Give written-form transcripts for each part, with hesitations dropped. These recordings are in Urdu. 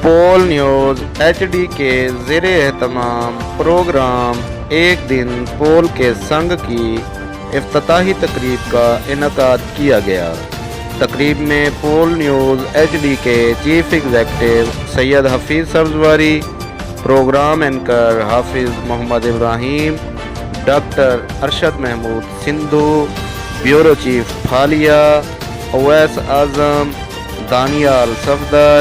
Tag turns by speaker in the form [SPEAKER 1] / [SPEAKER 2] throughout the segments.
[SPEAKER 1] پول نیوز HD کے زیر اہتمام پروگرام ایک دن پول کے سنگ کی افتتاحی تقریب کا انعقاد کیا گیا۔ تقریب میں پول نیوز HD کے chief executive Syed Hafeez Sabzwari, programme anchor Hafiz Muhammad Ibrahim, doctor Arshad Mahmood Sandhu, bureau chief Phalia, Awais Azam, Danyal Safdar,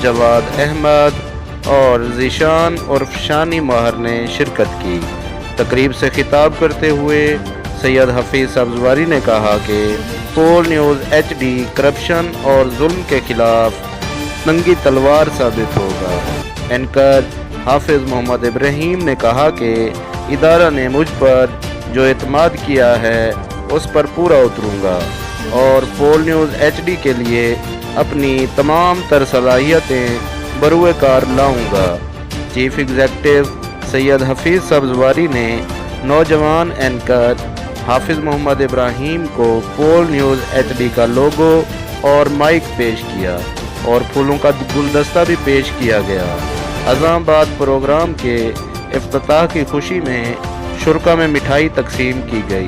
[SPEAKER 1] Jawad Ahmed اور ذیشان عرف شانی ماہر نے شرکت کی۔ تقریب سے خطاب کرتے ہوئے سید حفیظ سبزواری نے کہا کہ پول نیوز HD کرپشن اور ظلم کے خلاف ننگی تلوار ثابت ہوگا۔ اینکر حافظ محمد ابراہیم نے کہا کہ ادارہ نے مجھ پر جو اعتماد کیا ہے اس پر پورا اتروں گا اور پول نیوز HD کے لیے اپنی تمام تر صلاحیتیں بروئے کار لاؤں گا۔ چیف ایگزیکٹو سید حفیظ سبزواری نے نوجوان اینکر حافظ محمد ابراہیم کو پول نیوز HD کا لوگو اور مائک پیش کیا اور پھولوں کا گلدستہ بھی پیش کیا گیا۔ اذان بعد پروگرام کے افتتاح کی خوشی میں شرکا میں مٹھائی تقسیم کی گئی۔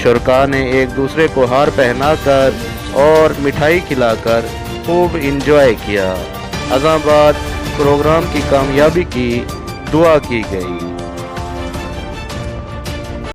[SPEAKER 1] شرکا نے ایک دوسرے کو ہار پہنا کر اور مٹھائی کھلا کر خوب انجوائے کیا۔ اذان بعد پروگرام کی کامیابی کی دعا کی گئی۔